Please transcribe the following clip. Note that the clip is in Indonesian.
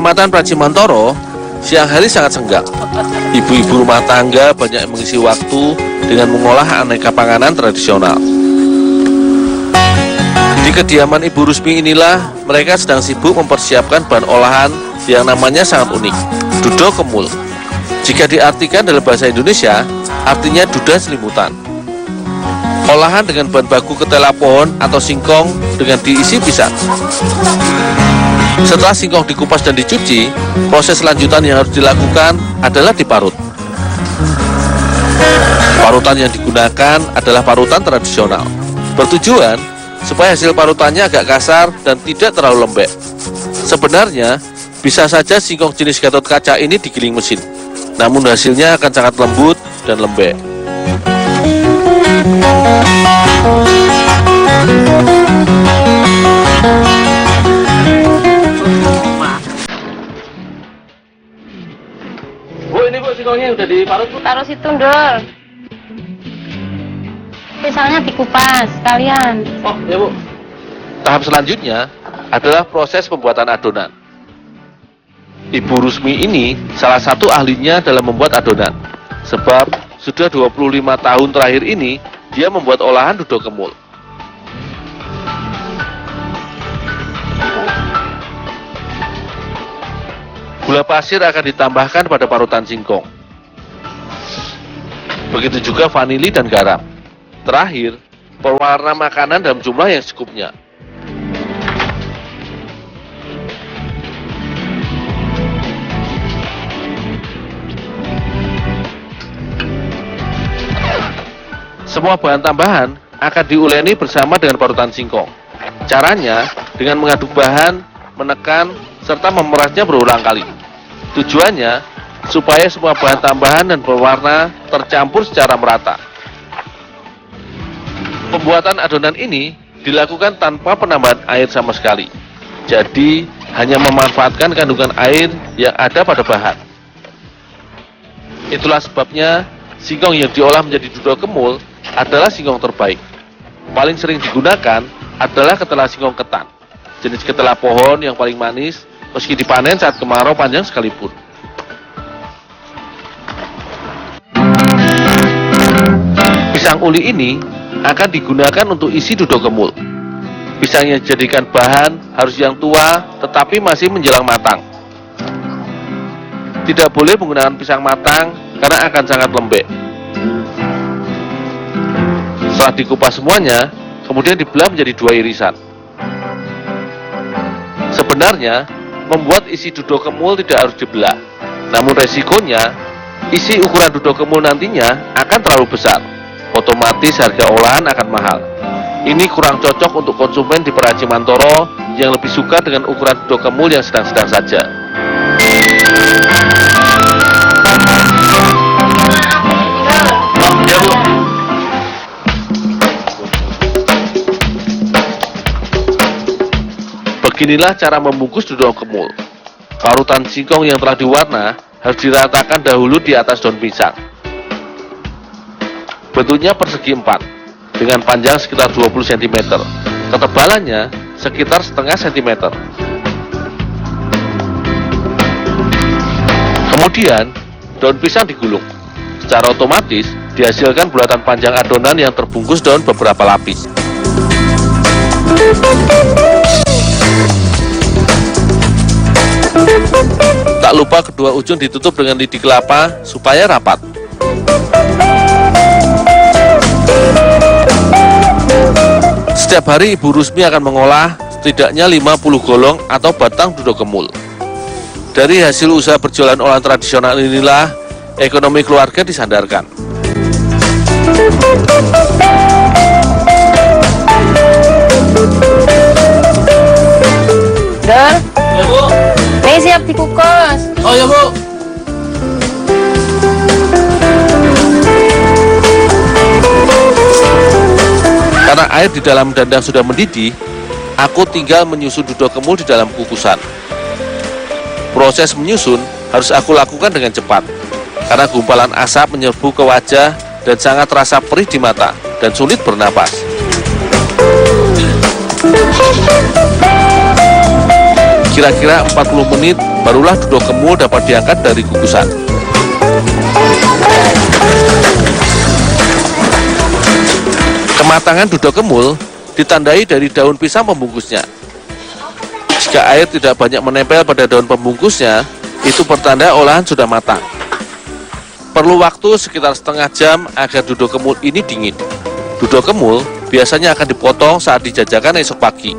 Kecamatan Pracimantoro, siang hari sangat senggang. Ibu-ibu rumah tangga banyak mengisi waktu dengan mengolah aneka panganan tradisional. Di kediaman Ibu Rusmi inilah mereka sedang sibuk mempersiapkan bahan olahan yang namanya sangat unik, dudo kemul. Jika diartikan dalam bahasa Indonesia, artinya duda selimutan. Olahan dengan bahan baku ketela pohon atau singkong dengan diisi pisang. Setelah singkong dikupas dan dicuci, proses lanjutan yang harus dilakukan adalah diparut. Parutan yang digunakan adalah parutan tradisional, bertujuan supaya hasil parutannya agak kasar dan tidak terlalu lembek. Sebenarnya, bisa saja singkong jenis Gatot Kaca ini digiling mesin, namun hasilnya akan sangat lembut dan lembek. Bu, ini Bu, singkongnya udah diparut, Bu? Taruh situ, Dul. Pisangnya dikupas sekalian. Oh, ya Bu. Tahap selanjutnya adalah proses pembuatan adonan. Ibu Rusmi ini salah satu ahlinya dalam membuat adonan. Sebab sudah 25 tahun terakhir ini dia membuat olahan dudo kemul. Gula pasir akan ditambahkan pada parutan singkong. Begitu juga vanili dan garam. Terakhir, pewarna makanan dalam jumlah yang secukupnya. Semua bahan tambahan akan diuleni bersama dengan parutan singkong. Caranya dengan mengaduk bahan, menekan, serta memerasnya berulang kali. Tujuannya supaya semua bahan tambahan dan pewarna tercampur secara merata. Pembuatan adonan ini dilakukan tanpa penambahan air sama sekali. Jadi hanya memanfaatkan kandungan air yang ada pada bahan. Itulah sebabnya singkong yang diolah menjadi dudo kemul adalah singkong terbaik. Paling sering digunakan adalah ketela singkong ketan, jenis ketela pohon yang paling manis meski dipanen saat kemarau panjang sekalipun. Pisang uli ini akan digunakan untuk isi dudo kemul. Pisang yang dijadikan bahan harus yang tua tetapi masih menjelang matang. Tidak boleh menggunakan pisang matang karena akan sangat lembek. Setelah dikupas semuanya, kemudian dibelah menjadi 2 irisan. Sebenarnya, membuat isi dudo kemul tidak harus dibelah. Namun resikonya, isi ukuran dudo kemul nantinya akan terlalu besar. Otomatis harga olahan akan mahal. Ini kurang cocok untuk konsumen di Pracimantoro yang lebih suka dengan ukuran dudo kemul yang sedang-sedang saja. Beginilah cara membungkus dudo kemul. Parutan singkong yang telah diwarna harus diratakan dahulu di atas daun pisang. Bentuknya persegi 4 dengan panjang sekitar 20 cm. Ketebalannya sekitar setengah cm. Kemudian daun pisang digulung. Secara otomatis dihasilkan bulatan panjang adonan yang terbungkus daun beberapa lapis. Tak lupa kedua ujung ditutup dengan lidi kelapa supaya rapat. Setiap hari Ibu Rusmi akan mengolah setidaknya 50 golong atau batang dudo kemul. Dari hasil usaha berjualan olahan tradisional inilah ekonomi keluarga disandarkan. Dul, Ya Bu. ini siap dikukus. Oh ya Bu. Karena air di dalam dandang sudah mendidih, aku tinggal menyusun dudo kemul di dalam kukusan. Proses menyusun harus aku lakukan dengan cepat, karena gumpalan asap menyerbu ke wajah dan sangat terasa perih di mata dan sulit bernapas. kira-kira 40 menit barulah dodol kemul dapat diangkat dari kukusan. Kematangan dodol kemul ditandai dari daun pisang pembungkusnya. Jika air tidak banyak menempel pada daun pembungkusnya, itu pertanda olahan sudah matang. Perlu waktu sekitar setengah jam agar dodol kemul ini dingin. Dodol kemul biasanya akan dipotong saat dijajakan esok pagi.